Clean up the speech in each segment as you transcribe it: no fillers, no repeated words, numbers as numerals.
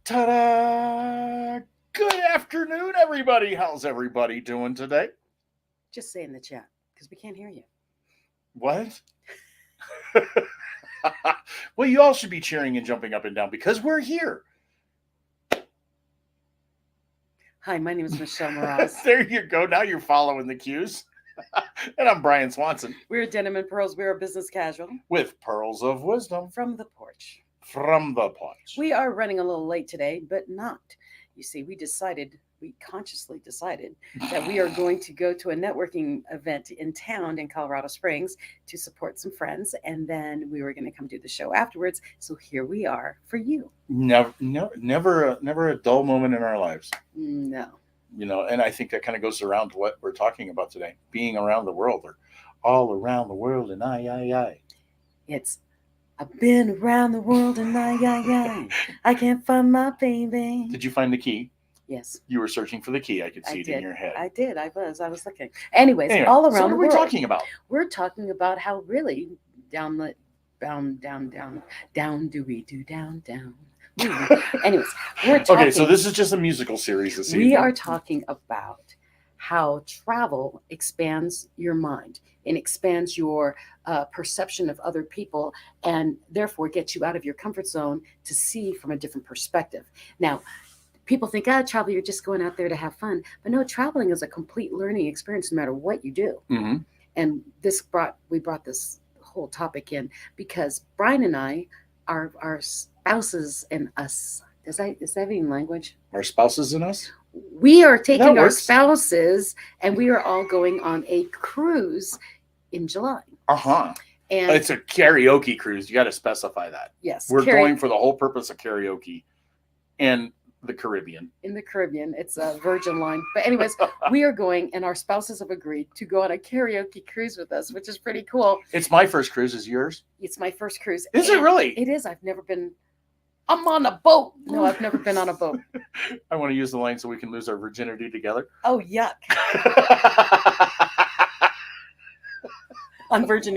Ta-da! Good afternoon, everybody. How's everybody doing today? Just say in the chat because we can't hear you. What? Well, you all should be cheering and jumping up and down because we're here. Hi, my name is Michelle Moraz. There you go. Now you're following the cues. And I'm Brian Swanson We're Denim and Pearls. We're a business casual with Pearls of Wisdom from the porch. from the porch. We are running a little late today, but not. You see, we consciously decided that we are going to go to a networking event in town in Colorado Springs to support some friends, and then we were going to come do the show afterwards. So here we are for you. Never a dull moment in our lives. No. And I think that kind of goes around to what we're talking about today, being around the world or all around the world and I. It's I've been around the world and I can't find my baby. Did you find the key? Yes. You were searching for the key. I could see it did. in your head. I did. I was looking. Anyways, Anyway, all so around what the are we world. talking about? We're talking about how really down do we do down. Anyways, we're talking. Okay, so this is just a musical series this evening. We are talking about how travel expands your mind and expands your perception of other people, and therefore gets you out of your comfort zone to see from a different perspective. Now, people think, travel, you're just going out there to have fun. But no, traveling is a complete learning experience no matter what you do. Mm-hmm. And we brought this whole topic in because Brian and I, our spouses and us, is that even language? Our spouses and us? We are taking That our works. spouses and we are all going on a cruise in July. Uh-huh. And It's a karaoke cruise. You got to specify that. yes, We're going for the whole purpose of karaoke and the Caribbean. In the Caribbean. It's a Virgin line. But anyways, we are going and our spouses have agreed to go on a karaoke cruise with us, which is pretty cool. It's my first cruise. Is yours? It's my first cruise. Is it really? It is. I've never been. I'm on a boat. No, I've never been on a boat. I want to use the line so we can lose our virginity together. Oh, yuck. On Virgin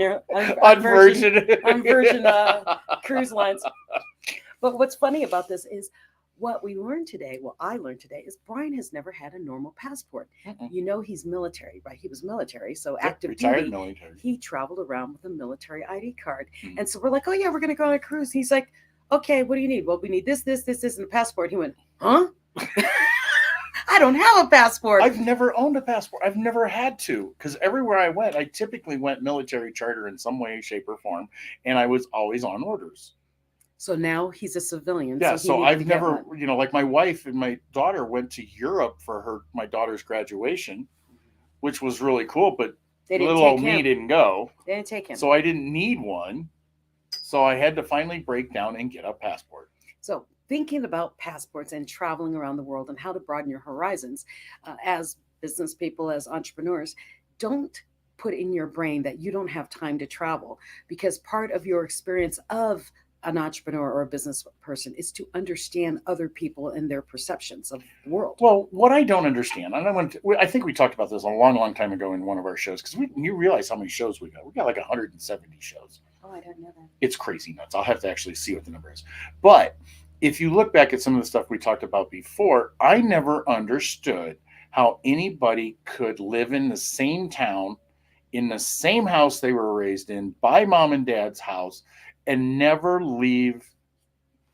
cruise lines. But what's funny about this is what we learned today, I learned today, is Brian has never had a normal passport. Mm-mm. You know, he's military, right? He was military, so active retired duty. military. He traveled around with a military ID card. Mm-hmm. And so we're like, oh yeah, we're going to go on a cruise. He's like, okay, what do you need? Well, we need this, and a passport. He went, huh? I don't have a passport. I've never owned a passport. I've never had to, because everywhere I went, I typically went military charter in some way, shape, or form, and I was always on orders. So now he's a civilian. Yeah, so I've never, one. Like my wife and my daughter went to Europe for my daughter's graduation, which was really cool, but little old me didn't go. They didn't take him. So I didn't need one. So I had to finally break down and get a passport. So thinking about passports and traveling around the world and how to broaden your horizons as business people, as entrepreneurs, don't put in your brain that you don't have time to travel, because part of your experience of an entrepreneur or a business person is to understand other people and their perceptions of the world. Well, what I don't understand, and I think we talked about this a long time ago in one of our shows, because you realize how many shows we got. We got like 170 shows. Oh, I don't know that. It's crazy nuts. I'll have to actually see what the number is. But if you look back at some of the stuff we talked about before, I never understood how anybody could live in the same town, in the same house they were raised in, by mom and dad's house, and never leave,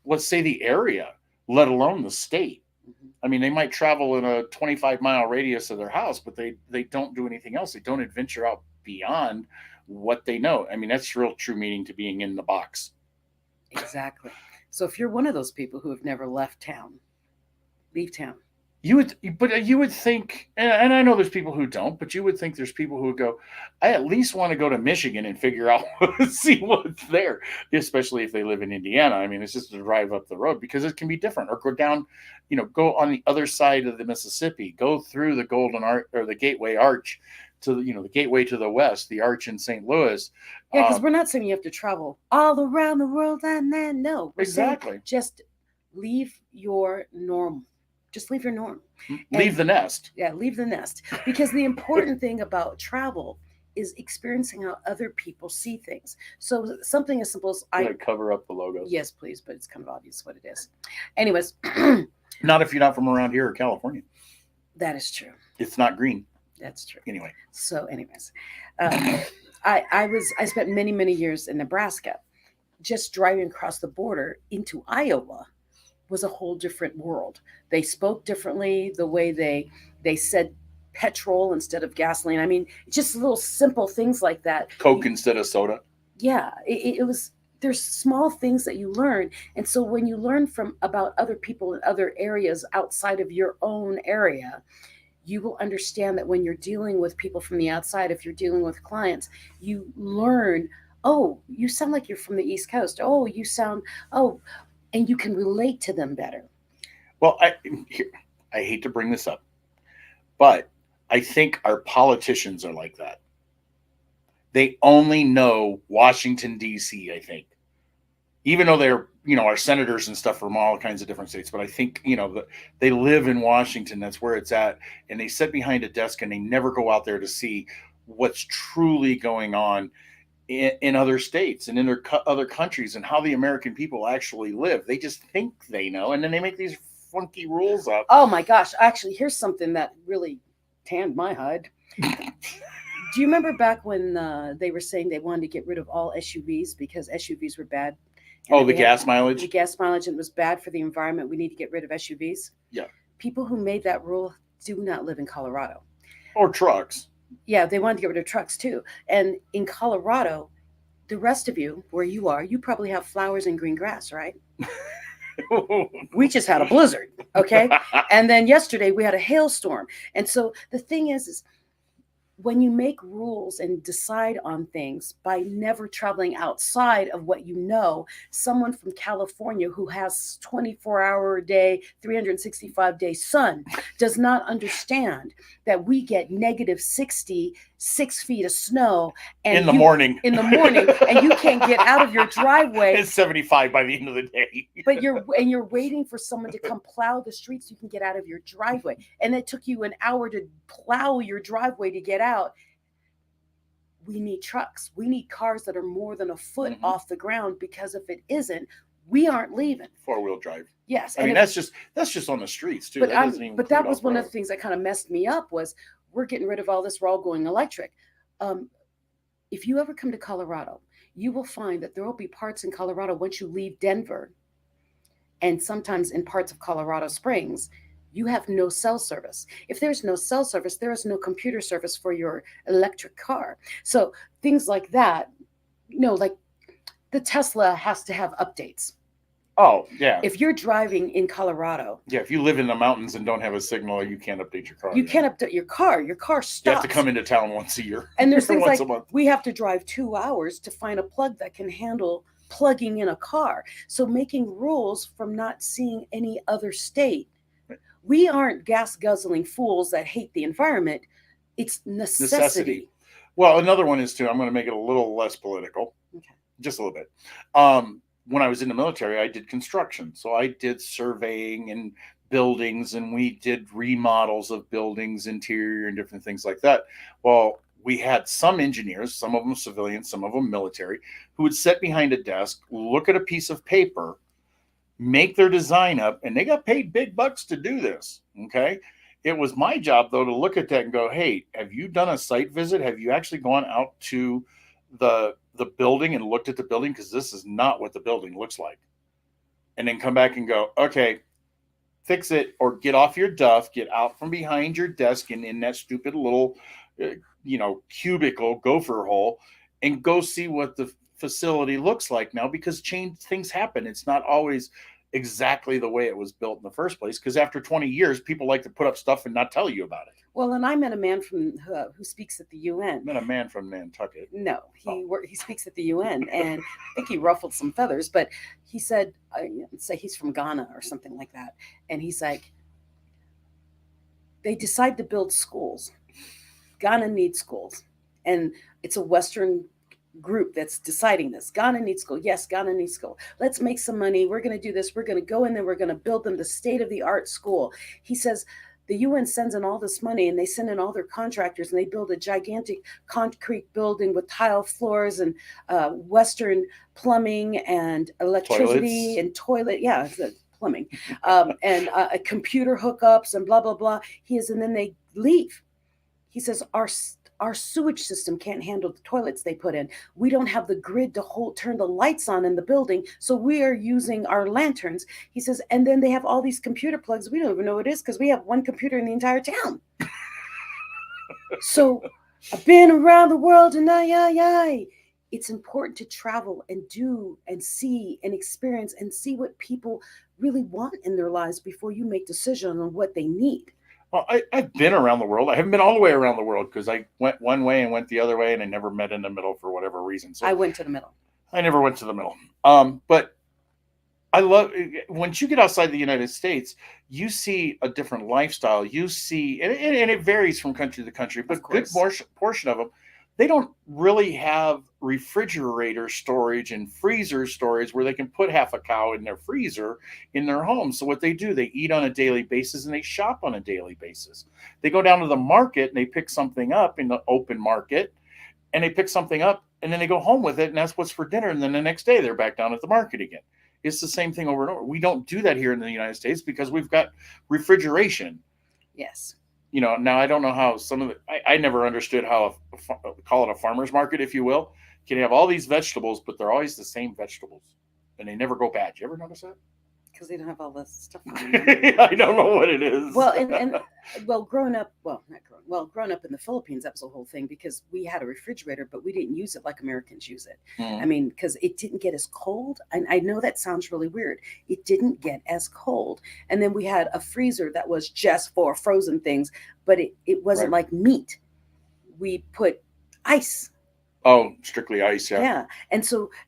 let's say, the area, let alone the state. Mm-hmm. I mean, they might travel in a 25-mile radius of their house, but they don't do anything else. They don't adventure out beyond what they know. I mean, that's real true meaning to being in the box. Exactly. So if you're one of those people who have never left town, leave town. You would think, and I know there's people who don't, but you would think there's people who would go, I at least want to go to Michigan and figure out, see what's there, especially if they live in Indiana. I mean, it's just a drive up the road, because it can be different. Or go down, go on the other side of the Mississippi, go through the Golden Arch or the Gateway Arch to the gateway to the west, the Arch in St. Louis. Yeah, because we're not saying you have to travel all around the world and then no. We're exactly. Just leave your norm. Just leave your norm. Leave the nest. Yeah, leave the nest. Because the important thing about travel is experiencing how other people see things. So something as simple as I cover up the logos. Yes, please, but it's kind of obvious what it is. Anyways, not if you're not from around here or California. That is true. It's not green. That's true. Anyway. So, anyways, I spent many years in Nebraska. Just driving across the border into Iowa was a whole different world. They spoke differently. The way they said petrol instead of gasoline. I mean, just little simple things like that. Coke instead of soda. Yeah, it was. There's small things that you learn, and so when you learn from about other people in other areas outside of your own area, you will understand that when you're dealing with people from the outside, if you're dealing with clients, you learn, oh, you sound like you're from the East Coast. Oh, you sound, oh, and you can relate to them better. Well, I hate to bring this up, but I think our politicians are like that. They only know Washington, D.C., I think. Even though they're, our senators and stuff from all kinds of different states. But I think, they live in Washington. That's where it's at. And they sit behind a desk and they never go out there to see what's truly going on in other states and in their other countries and how the American people actually live. They just think they know. And then they make these funky rules up. Oh, my gosh. Actually, here's something that really tanned my hide. Do you remember back when they were saying they wanted to get rid of all SUVs because SUVs were bad? The gas mileage? The gas mileage, and it was bad for the environment. We need to get rid of SUVs. Yeah. People who made that rule do not live in Colorado. Or trucks. Yeah, they wanted to get rid of trucks too. And in Colorado, the rest of you, where you are, you probably have flowers and green grass, right? We just had a blizzard, okay? And then yesterday we had a hailstorm. And so the thing is when you make rules and decide on things by never traveling outside of what you know, someone from California who has 24-hour a day, 365-day sun does not understand that we get negative 60, 6 feet of snow in the morning, and you can't get out of your driveway. It's 75 by the end of the day. But you're waiting for someone to come plow the streets so you can get out of your driveway. And it took you an hour to plow your driveway to get out. We need trucks. We need cars that are more than a foot off the ground, because if it isn't, we aren't leaving. 4-wheel drive. Yes. I mean, that's just on the streets too. But that was one of the things that kind of messed me up was we're getting rid of all this. We're all going electric. If you ever come to Colorado, you will find that there will be parts in Colorado once you leave Denver, and sometimes in parts of Colorado Springs, you have no cell service. If there's no cell service, there is no computer service for your electric car. So things like that, like the Tesla has to have updates. Oh, yeah. If you're driving in Colorado. Yeah, if you live in the mountains and don't have a signal, you can't update your car. You can't update your car. Your car stops. You have to come into town once a year. And there's things like we have to drive 2 hours to find a plug that can handle plugging in a car. So making rules from not seeing any other state. We aren't gas guzzling fools that hate the environment. It's necessity. Well, another one is too, I'm going to make it a little less political. Okay. Just a little bit. When I was in the military, I did construction. So I did surveying and buildings, and we did remodels of buildings, interior and different things like that. Well, we had some engineers, some of them civilians, some of them military, who would sit behind a desk, look at a piece of paper, make their design up, and they got paid big bucks to do this. Okay. It was my job, though, to look at that and go, hey, have you done a site visit? Have you actually gone out to the building and looked at the building? Because this is not what the building looks like. And then come back and go, okay, fix it, or get off your duff, get out from behind your desk and in that stupid little, cubicle gopher hole, and go see what the facility looks like now, because things happen. It's not always exactly the way it was built in the first place, because after 20 years, people like to put up stuff and not tell you about it. Well, and I met a man from who speaks at the UN. Met a man from Nantucket. No, he speaks at the UN, and I think he ruffled some feathers. But he said, say he's from Ghana or something like that, and he's like, they decide to build schools. Ghana needs schools, and it's a Western group that's deciding this. Ghana needs school. Yes, Ghana needs school. Let's make some money. We're going to do this. We're going to go in there. We're going to build them the state-of-the-art school. He says, The UN sends in all this money and they send in all their contractors and they build a gigantic concrete building with tile floors and Western plumbing and electricity Toilets. and toilet. Yeah, it's plumbing and computer hookups and blah, blah, blah. And then they leave. He says, our sewage system can't handle the toilets they put in. We don't have the grid to turn the lights on in the building, so we are using our lanterns. He says, and then they have all these computer plugs. We don't even know what it is because we have one computer in the entire town. So I've been around the world and it's important to travel and do and see and experience and see what people really want in their lives before you make decisions on what they need. Well, I've been around the world. I haven't been all the way around the world because I went one way and went the other way, and I never met in the middle for whatever reason. So I went to the middle. I never went to the middle. But I love once you get outside the United States, you see a different lifestyle. You see, and it varies from country to country, but a good portion of them, they don't really have refrigerator storage and freezer storage where they can put half a cow in their freezer in their home. So what they do, they eat on a daily basis and they shop on a daily basis. They go down to the market and they pick something up in the open market and they pick something up and then they go home with it and that's what's for dinner. And then the next day they're back down at the market again. It's the same thing over and over. We don't do that here in the United States because we've got refrigeration. Yes. Now I don't know how some of I never understood how call it a farmer's market, if you will, can have all these vegetables, but they're always the same vegetables and they never go bad. You ever notice that? Because they don't have all this stuff on them. I don't know what it is. Well, growing up in the Philippines, that was the whole thing because we had a refrigerator, but we didn't use it like Americans use it. I mean, because it didn't get as cold. And I know that sounds really weird. It didn't get as cold. And then we had a freezer that was just for frozen things, but it wasn't like meat. We put ice. Oh, strictly ice, yeah. Yeah. And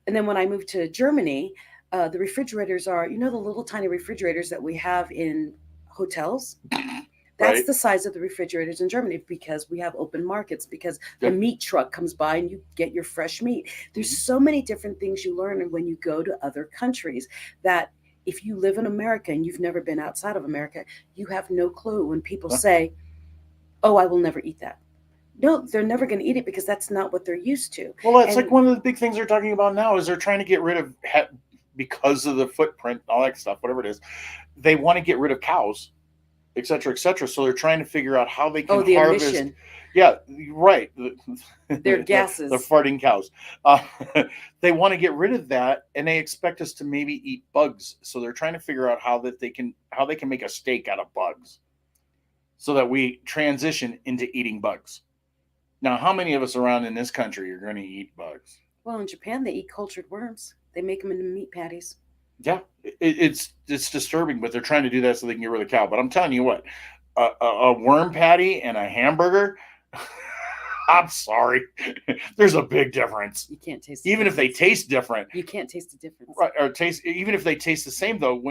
then when I moved to Germany, the refrigerators are, the little tiny refrigerators that we have in hotels. That's the size of the refrigerators in Germany because we have open markets, because the meat truck comes by and you get your fresh meat. There's so many different things you learn when you go to other countries that if you live in America and you've never been outside of America, you have no clue when people say, oh, I will never eat that. No, they're never going to eat it because that's not what they're used to. Well, that's like one of the big things they're talking about now is they're trying to get rid of because of the footprint, all that stuff, whatever it is, they want to get rid of cows, et cetera, et cetera. So they're trying to figure out how they can harvest. Emission. Yeah, right. Their gases. The farting cows. They want to get rid of that, and they expect us to maybe eat bugs. So they're trying to figure out how they can make a steak out of bugs, so that we transition into eating bugs. Now, how many of us around in this country are going to eat bugs? Well, in Japan, they eat cultured worms. They make them into meat patties. Yeah, it's disturbing, but they're trying to do that so they can get rid of the cow. But I'm telling you what, a worm patty and a hamburger, I'm sorry, there's a big difference. You can't taste even if they taste different. You can't taste the difference. Right, or even if they taste the same though,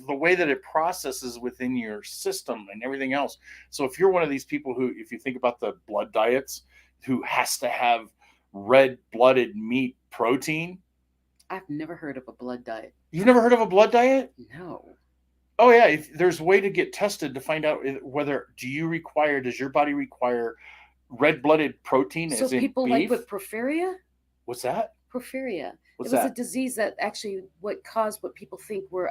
the way that it processes within your system and everything else. So if you're one of these people who, if you think about the blood diets, who has to have red-blooded meat protein. I've never heard of a blood diet. You've never heard of a blood diet? No. Oh yeah, if there's a way to get tested to find out whether does your body require red-blooded protein so as in people beef? Like with porphyria? What's that? Porphyria. What's it was that? A disease that actually what caused what people think were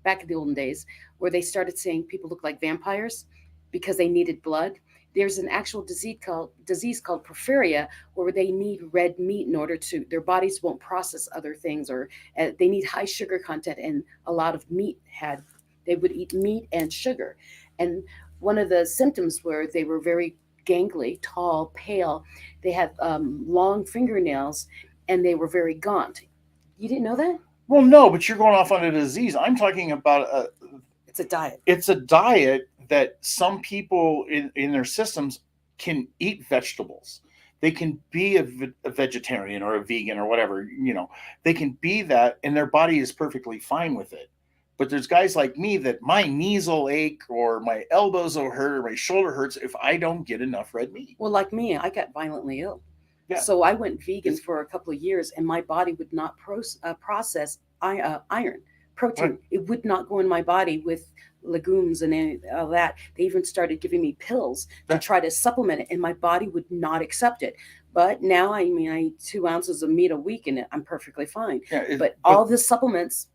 back in the olden days, where they started saying people look like vampires because they needed blood. There's an actual disease called porphyria where they need red meat in order to, their bodies won't process other things, or they need high sugar content, and a lot of meat they would eat meat and sugar. And one of the symptoms were they were very gangly, tall, pale. They had long fingernails and they were very gaunt. You didn't know that? Well, no, but you're going off on a disease. I'm talking about it's a diet. It's a diet that some people in their systems can eat vegetables. They can be a vegetarian or a vegan or whatever, they can be that and their body is perfectly fine with it. But there's guys like me that my knees will ache or my elbows will hurt or my shoulder hurts if I don't get enough red meat. Well, like me, I got violently ill. Yeah. So I went vegan for a couple of years and my body would not process iron. protein. Right. It would not go in my body with legumes and all that. They even started giving me pills to Yeah. try to supplement it, and my body would not accept it. But now, I mean, I eat 2 ounces of meat a week, and I'm perfectly fine. Yeah. But all the supplements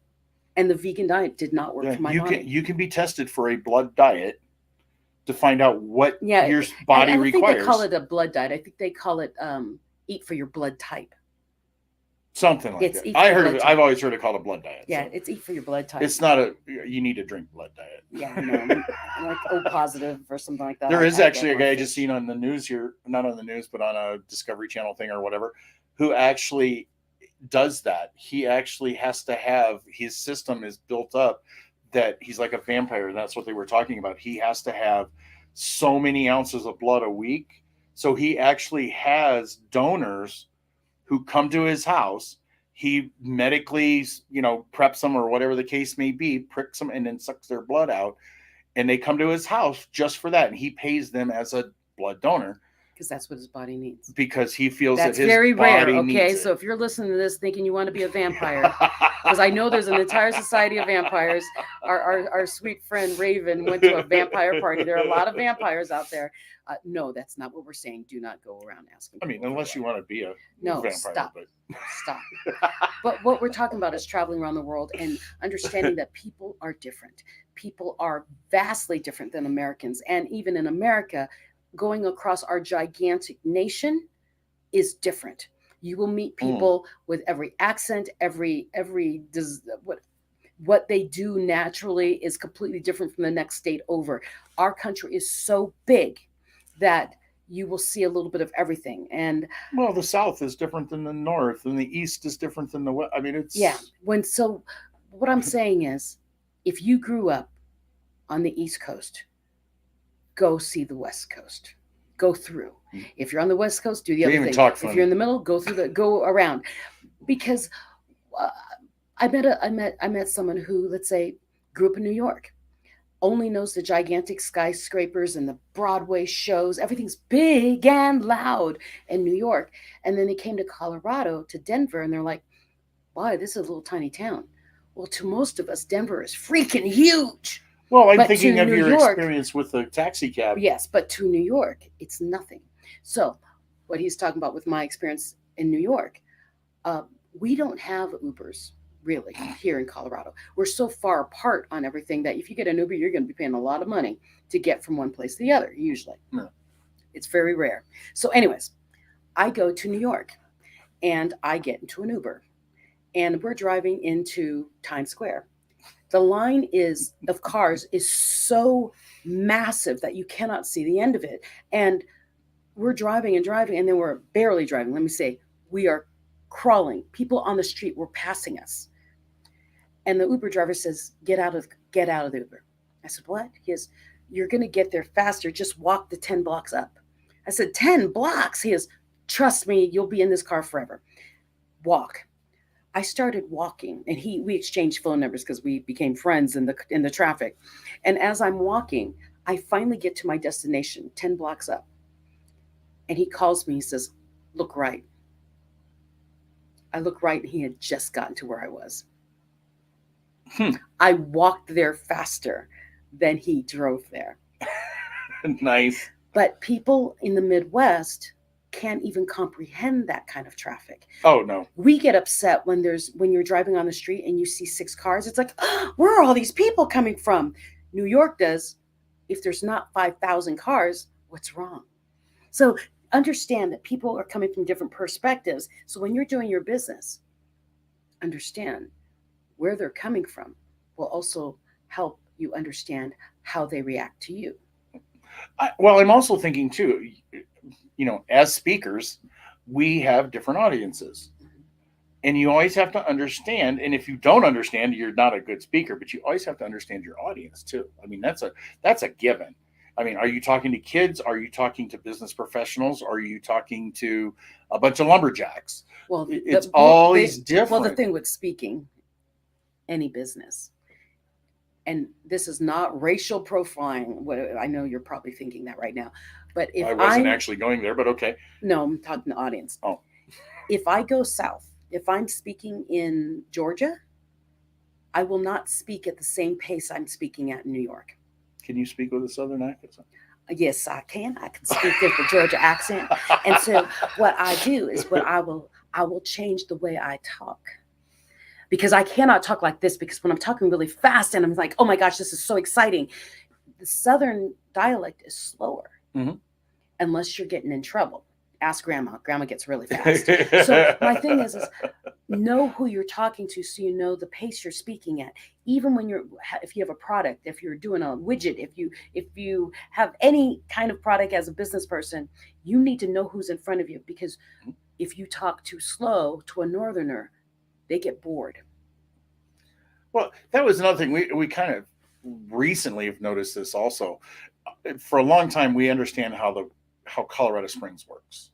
and the vegan diet did not work yeah, for my you body. can be tested for a blood diet to find out what Yeah, your I body don't think they call requires. it a blood diet. I think they call it eat for your blood type. Something like It's that. eat for I your heard of blood it. type. I've always heard it called a blood diet. Yeah, So it's eat for your blood type. it's not a you need to drink blood diet. Yeah, no, I'm like O positive or something like that. There is I actually get a more guy I fish. just seen on the news here, not on the news, but on a Discovery Channel thing or whatever, who actually does that. He actually has to have his system is built up that he's like a vampire. And that's what they were talking about. He has to have so many ounces of blood a week. So he actually has donors who come to his house. He medically, preps them or whatever the case may be, pricks them and then sucks their blood out. And they come to his house just for that. And he pays them as a blood donor because that's what his body needs. because he feels That's that his very rare. body Okay, needs so it. if you're listening to this thinking you want to be a vampire, because I know there's an entire society of vampires. Our sweet friend Raven went to a vampire party. There are a lot of vampires out there. No, that's not what we're saying. Do not go around asking. I mean, unless you want to be a vampire. Stop. But Stop. But what we're talking about is traveling around the world and understanding that people are different. People are vastly different than Americans. And even in America, going across our gigantic nation is different. You will meet people with every accent, what they do naturally is completely different from the next state over. Our country is so big that you will see a little bit of everything. And well, the South is different than the North, and the East is different than the West. I mean, it's what I'm saying is, if you grew up on the East Coast, go see the West Coast. Go through. If you're on the West Coast, do the other thing. If you're in the middle, go around. Because I met someone who, let's say, grew up in New York, only knows the gigantic skyscrapers and the Broadway shows. Everything's big and loud in New York. And then they came to Colorado, to Denver, and they're like, "Why, this is a little tiny town." Well, to most of us, Denver is freaking huge. Well, I'm thinking of your experience with the taxi cab. Yes, but to New York, it's nothing. So, what he's talking about with my experience in New York, we don't have Ubers really here in Colorado. We're so far apart on everything that if you get an Uber, you're going to be paying a lot of money to get from one place to the other, usually. No. It's very rare. So, anyways, I go to New York and I get into an Uber and we're driving into Times Square. The line of cars is so massive that you cannot see the end of it. And we're driving and driving, and then we're barely driving. Let me say, we are crawling. People on the street were passing us. And the Uber driver says, get out of the Uber. I said, what? He goes, you're going to get there faster. Just walk the 10 blocks up. I said, 10 blocks? He goes, trust me, you'll be in this car forever. Walk. I started walking, and we exchanged phone numbers because we became friends in the traffic. And as I'm walking, I finally get to my destination, 10 blocks up. And he calls me. He says, look right. I look right, and he had just gotten to where I was. I walked there faster than he drove there. Nice. But people in the Midwest can't even comprehend that kind of traffic. Oh no. We get upset when you're driving on the street and you see 6 cars. It's like, where are all these people coming from? New York does. If there's not 5,000 cars, what's wrong? So understand that people are coming from different perspectives. So when you're doing your business, understand where they're coming from will also help you understand how they react to you. I'm also thinking too, as speakers, we have different audiences. And you always have to understand, and if you don't understand, you're not a good speaker, but you always have to understand your audience too. I mean, that's a given. I mean, are you talking to kids? Are you talking to business professionals? Are you talking to a bunch of lumberjacks? Well, it's always different. Well, the thing with speaking, any business, and this is not racial profiling. I know you're probably thinking that right now, but if I wasn't actually going there, but okay. No, I'm talking to the audience. Oh. If I go south, if I'm speaking in Georgia, I will not speak at the same pace I'm speaking at in New York. Can you speak with a Southern accent? Yes, I can. I can speak with the Georgia accent. And so what I do is I will change the way I talk, because I cannot talk like this, because when I'm talking really fast and I'm like, oh my gosh, this is so exciting. The Southern dialect is slower Mhm. unless you're getting in trouble. Ask grandma. Grandma gets really fast. So my thing is know who you're talking to, so you know the pace you're speaking at. Even when if you have a product, if you're doing a widget, if you have any kind of product as a business person, you need to know who's in front of you, because if you talk too slow to a northerner, they get bored. Well, that was another thing we kind of recently have noticed this also. For a long time, we understand how Colorado Springs works.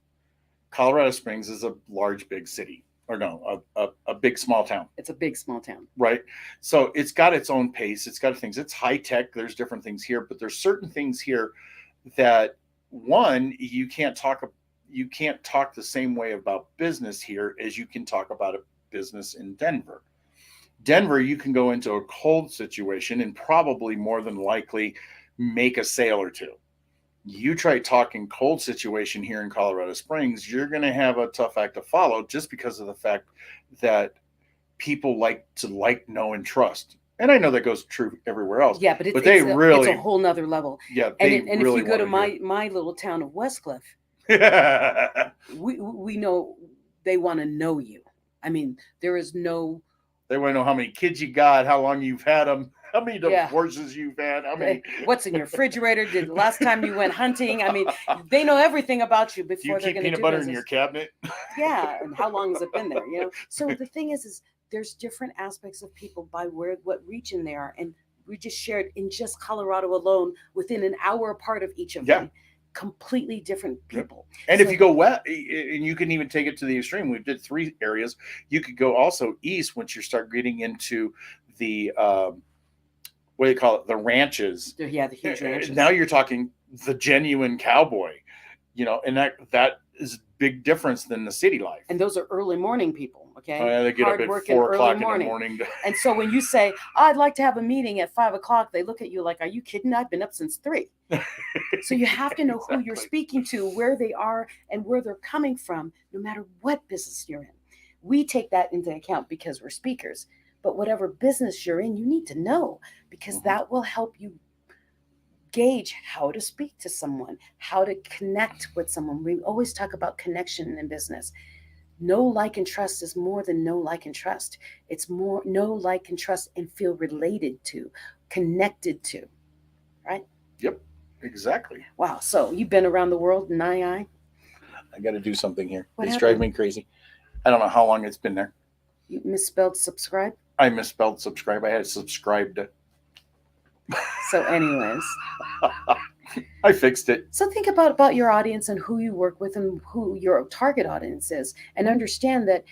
Colorado Springs is a large, big city, or no, a big small town, It's a big small town. right? So it's got its own pace. It's got things. It's high tech. There's different things here, but there's certain things here that one you can't talk the same way about business here as you can talk about a business in Denver. Denver, you can go into a cold situation and probably more than likely make a sale or two. You try talking cold situation here in Colorado Springs, you're going to have a tough act to follow, just because of the fact that people like to know and trust. And I know that goes true everywhere else. Yeah, but But they it's a really, whole nother level. yeah, And they and if really you go to want to my little town of Westcliff, do. we know they want to know you. I mean, there is no, They want to know how many kids you got, how long you've had them, how many yeah. divorces you've had, how many. What's in your refrigerator? Did the last time you went hunting? I mean, they know everything about you Do you before they're keep going to peanut do butter business. in your cabinet? Yeah, and how long has it been there? So the thing is there's different aspects of people by what region they are, and we just shared in just Colorado alone, within an hour apart of each of Yeah. them, completely different Yep. people. And So if you go west, and you can even take it to the extreme, we did 3 areas. You could go also east once you start getting into the what do you call it? The ranches. yeah, the huge ranches. Now you're talking the genuine cowboy, and that is a big difference than the city life. And those are early morning people, okay? Oh, yeah, they get up at 4 o'clock in the morning. And so when you say, oh, I'd like to have a meeting at 5 o'clock, they look at you like, are you kidding? I've been up since 3. So you have to know who you're speaking to, where they are, and where they're coming from, no matter what business you're in. We take that into account because we're speakers. But whatever business you're in, you need to know, because that will help you gauge how to speak to someone, how to connect with someone. We always talk about connection in business. Know, like, and trust is more than know, like, and trust. It's more know, like, and trust and feel related to, connected to, right? Yep, exactly. Wow. So you've been around the world, I got to do something here. What It's happened? driving me crazy. I don't know how long it's been there. You misspelled subscribe. I misspelled subscribe. I had subscribed. So, anyways, I fixed it. so think about your audience and who you work with and who your target audience is, and understand that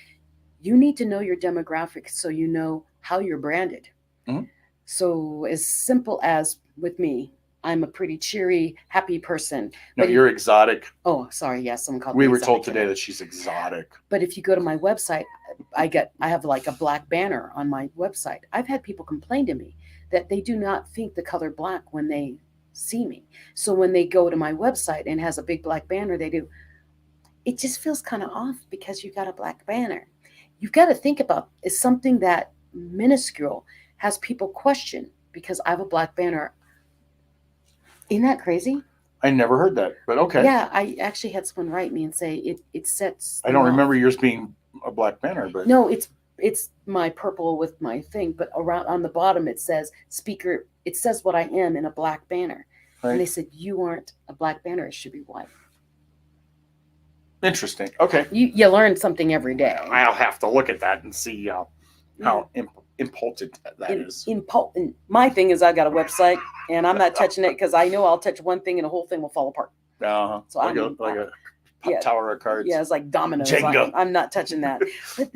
you need to know your demographics so you know how you're branded. Mhm. So, as simple as with me, I'm a pretty cheery, happy person. No, But you're exotic. Oh, sorry. Yes, someone called We me were exotic told today that she's exotic. But if you go to my website, I have like a black banner on my website. I've had people complain to me that they do not think the color black when they see me. So when they go to my website and it has a big black banner, they do. It just feels kind of off because you got a black banner. You've got to think about, is something that minuscule has people question because I have a black banner. Isn't that crazy? I never heard that, but okay. Yeah, I actually had someone write me and say it sets. I don't remember yours being a black banner, but no, it's my purple with my thing, but around on the bottom it says speaker. It says what I am in a black banner, right. And they said you aren't a black banner; it should be white. Interesting. Okay, you learn something every day. I'll have to look at that and see how important that is. Important. My thing is I got a website and I'm not touching it because I know I'll touch one thing and the whole thing will fall apart. So like a tower of cards. Yeah, it's like dominoes. I'm not touching that. But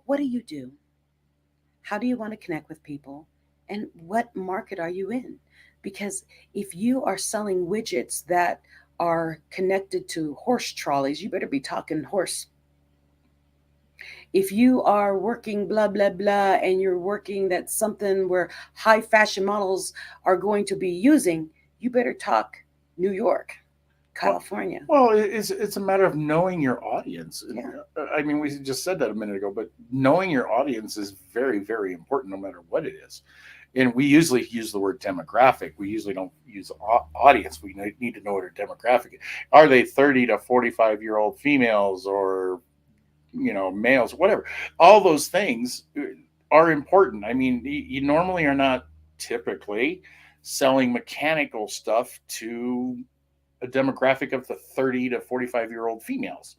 what do you do? How do you want to connect with people? And what market are you in? Because if you are selling widgets that are connected to horse trolleys, you better be talking horse. If you are working blah blah blah and you're working that's something where high fashion models are going to be using, you better talk New York, Well, California. it's a matter of knowing your audience. Yeah. I mean, we just said that a minute ago, but knowing your audience is very, very important, no matter what it is. And we usually use the word demographic. We usually don't use audience. We need to know what our demographic is. Are they 30 to 45-year-old females, or males, whatever? All those things are important. I mean, you normally are not typically selling mechanical stuff to a demographic of the 30 to 45-year-old females.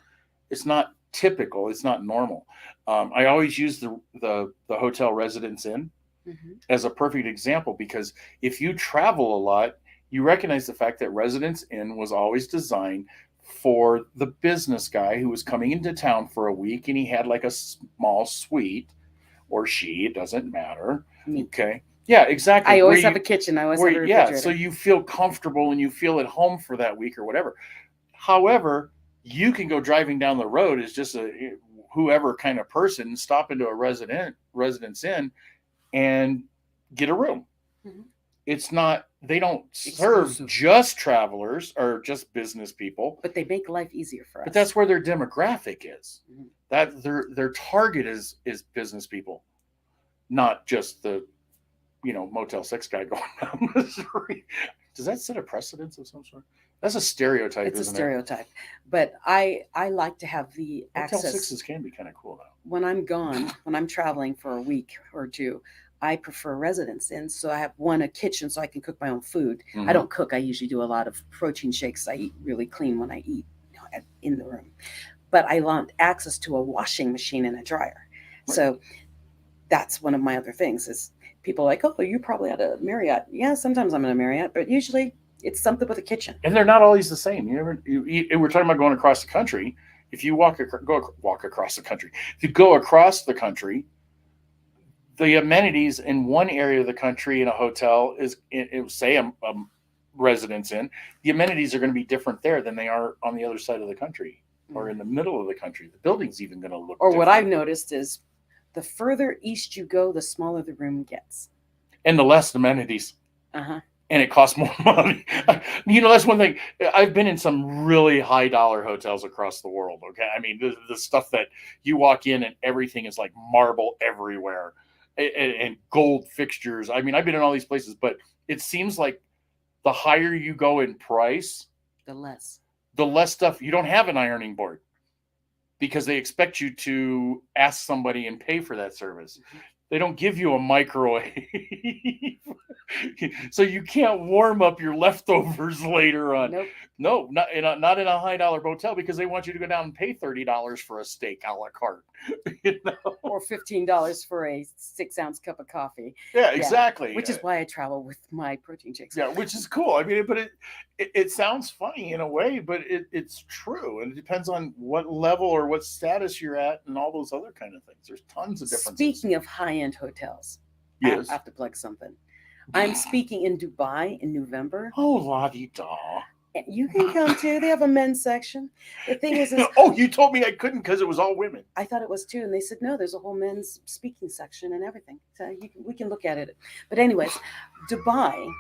It's not typical. It's not normal. I always use the hotel Residence Inn Hmm. as a perfect example, because if you travel a lot, you recognize the fact that Residence Inn was always designed for the business guy who was coming into town for a week, and he had like a small suite, or she, it doesn't matter. Me. Okay. Yeah, exactly. I always have a kitchen. I always have a Yeah, so refrigerator. you feel comfortable and you feel at home for that week or whatever. However, you can go driving down the road as just a whoever kind of person, stop into a Residence Inn and get a room. Mhm. It's not, they don't serve Exclusive. just travelers or just business people, But they make life easier for but us. that's where their demographic is. Mhm. That their target is business people, not just the Motel 6 guy going down the street. Does that set a precedence of some sort? That's a stereotype, It's a isn't it? stereotype. But I like to have the Motel access. 6s can be kind of cool though. When I'm gone, when I'm traveling for a week or two, I prefer residence in. So I have one, a kitchen so I can cook my own food. I Mm-hmm. don't cook. I usually do a lot of protein shakes. I eat really clean when I eat, in the room. But I want access to a washing machine and a dryer. Right. So that's one of my other things is people are like, oh, you're probably at a Marriott. Yeah, sometimes I'm in a Marriott, but usually it's something with a kitchen. And they're not always the same. We're talking about going across the country. If you go walk across the country, if you go across the country, the amenities in one area of the country in a hotel say a Residence Inn, the amenities are going to be different there than they are on the other side of the country or in the middle of the country. The building's even going to look Or different. what I've noticed is the further east you go, the smaller the room gets. And the less amenities. Uh-huh. And it costs more money. That's one thing. I've been in some really high dollar hotels across the world. Okay. I mean, the stuff that you walk in and everything is like marble everywhere, and gold fixtures. I mean, I've been in all these places, but it seems like the higher you go in price, The less. the less stuff. You don't have an ironing board because they expect you to ask somebody and pay for that service. Mm-hmm. They don't give you a microwave. So you can't warm up your leftovers later on. Nope. No, not in a high dollar hotel, because they want you to go down and pay $30 for a steak a la carte. Or $15 for a 6-ounce cup of coffee. Yeah, exactly. Which is why I travel with my protein shakes. Yeah, which is cool. I mean, but it sounds funny in a way, but it's true, and it depends on what level or what status you're at, and all those other kind of things. There's tons of differences. Speaking of high-end hotels, yes, I have to plug something. I'm speaking in Dubai in November. Oh, la di da. You can come too. They have a men's section. The thing is oh, you told me I couldn't because it was all women. I thought it was too, and they said no. There's a whole men's speaking section and everything. So we can look at it. But anyways, Dubai.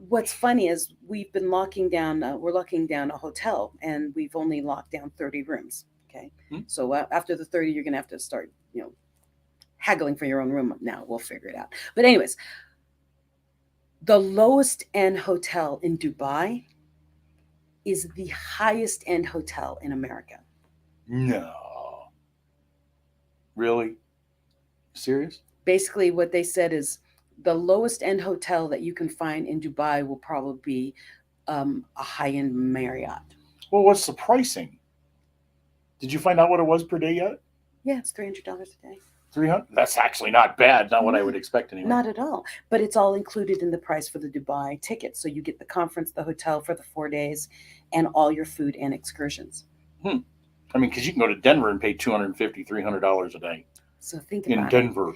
What's funny is we've been locking down. We're locking down a hotel, and we've only locked down 30 rooms. Okay, so after the 30, you're gonna have to start, haggling for your own room. Now we'll figure it out. But anyways, the lowest end hotel in Dubai is the highest end hotel in America. No. Really? Serious? Basically, what they said is the lowest end hotel that you can find in Dubai will probably be a high end Marriott. Well, what's the pricing? Did you find out what it was per day yet? Yeah, it's $300 a day. 300? That's actually not bad. Not what I would expect anyway. Not at all. But it's all included in the price for the Dubai ticket. So you get the conference, the hotel for the 4 days, and all your food and excursions. I mean, because you can go to Denver and pay $250, $300 a day. So think about in it. Denver.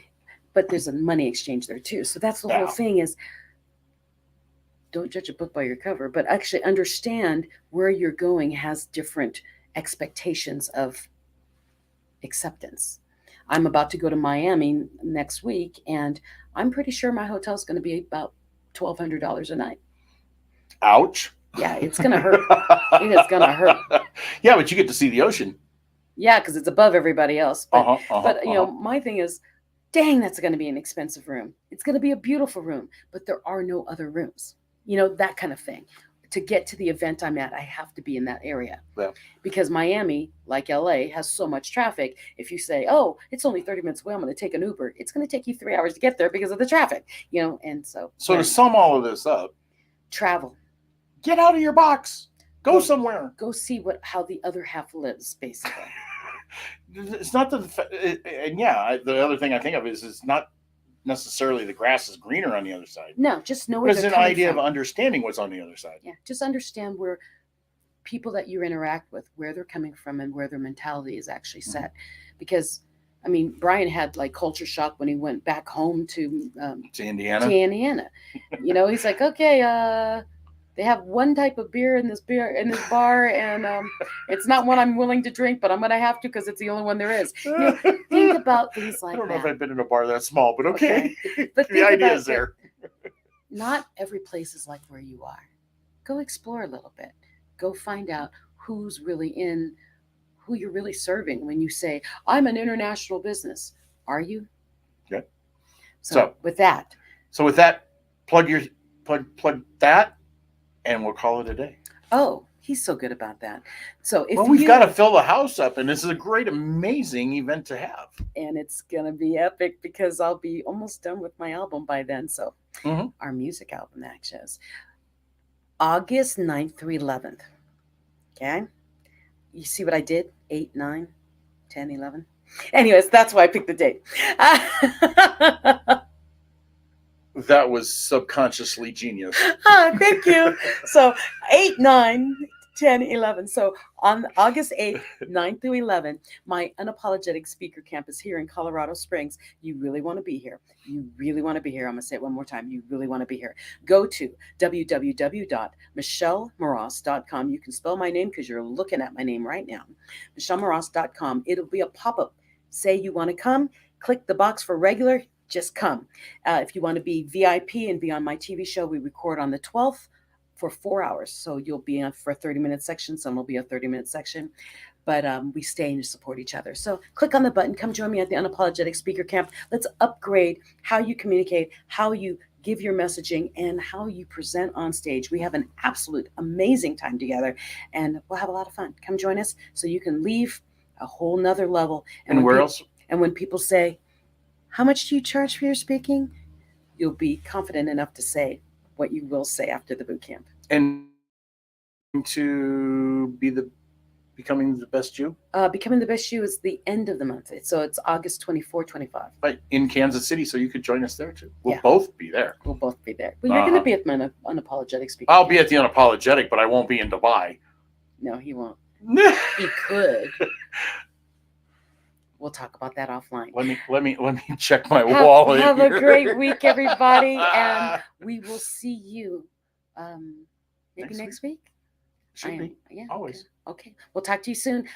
But there's a money exchange there too. So that's the whole thing is don't judge a book by your cover, but actually understand where you're going has different expectations of acceptance. I'm about to go to Miami next week, and I'm pretty sure my hotel's going to be about $1,200 a night. Ouch. Yeah, it's going to hurt. It is going to hurt. Yeah, but you get to see the ocean. Yeah, because it's above everybody else. But, Uh-huh. my thing is, dang, that's going to be an expensive room. It's going to be a beautiful room, but there are no other rooms. That kind of thing. To get to the event I'm at, I have to be in that area. Yeah. Because Miami, like LA, has so much traffic. If you say, oh, it's only 30 minutes away, I'm going to take an Uber, it's going to take you 3 hours to get there because of the traffic, and so. So to sum all of this up, travel. Get out of your box. Go somewhere. Go see how the other half lives, basically. It's not the other thing I think of is it's not necessarily the grass is greener on the other side. No, just know where it's an idea of understanding what's on the other side. Yeah, just understand where people that you interact with, where they're coming from and where their mentality is actually set. Because Brian had like culture shock when he went back home to Indiana. He's like, okay, they have one type of beer in this bar, and it's not one I'm willing to drink, but I'm gonna have to because it's the only one there is. Think about things like that. I don't know if I've been in a bar that small, but okay. But the idea is there. Not every place is like where you are. Go explore a little bit. Go find out who's really who you're really serving when you say, I'm an international business. Are you? Yeah. So with that, plug that, and we'll call it a day. Oh, he's so good about that. So we've got to fill the house up, and this is a great, amazing event to have. And it's going to be epic because I'll be almost done with my album by then. So our music album actually is August 9th through 11th. Okay. You see what I did? 8, 9, 10, 11. Anyways, that's why I picked the date. That was subconsciously genius. Thank you. So 8, 9, 10, 11. So on August 8th, 9 through 11, my unapologetic speaker camp is here in Colorado Springs. You really want to be here. You really want to be here. I'm going to say it one more time. You really want to be here. Go to www.michellemoras.com. You can spell my name because you're looking at my name right now. michellemoras.com. It'll be a pop-up. Say you want to come. Click the box for regular. Just come. If you want to be VIP and be on my TV show, we record on the 12th for 4 hours. So you'll be on for a 30-minute section. Some will be a 30-minute section. But we stay and support each other. So click on the button. Come join me at the Unapologetic Speaker Camp. Let's upgrade how you communicate, how you give your messaging, and how you present on stage. We have an absolute amazing time together, and we'll have a lot of fun. Come join us so you can leave a whole nother level. And where else? And when people say, how much do you charge for your speaking? You'll be confident enough to say what you will say after the boot camp. And to becoming the best you? Becoming the best you is the end of the month. So it's August 24, 25. Right, in Kansas City, so you could join us there too. We'll both be there. We'll both be there. Well, you're going to be at my Unapologetic Speaker I'll camp. be at the Unapologetic, but I won't be in Dubai. No, he won't. He could. We'll talk about that offline. Let me check my wallet. Have a great week, everybody, and we will see you maybe next week. Should be. Yeah. Always. Okay. We'll talk to you soon.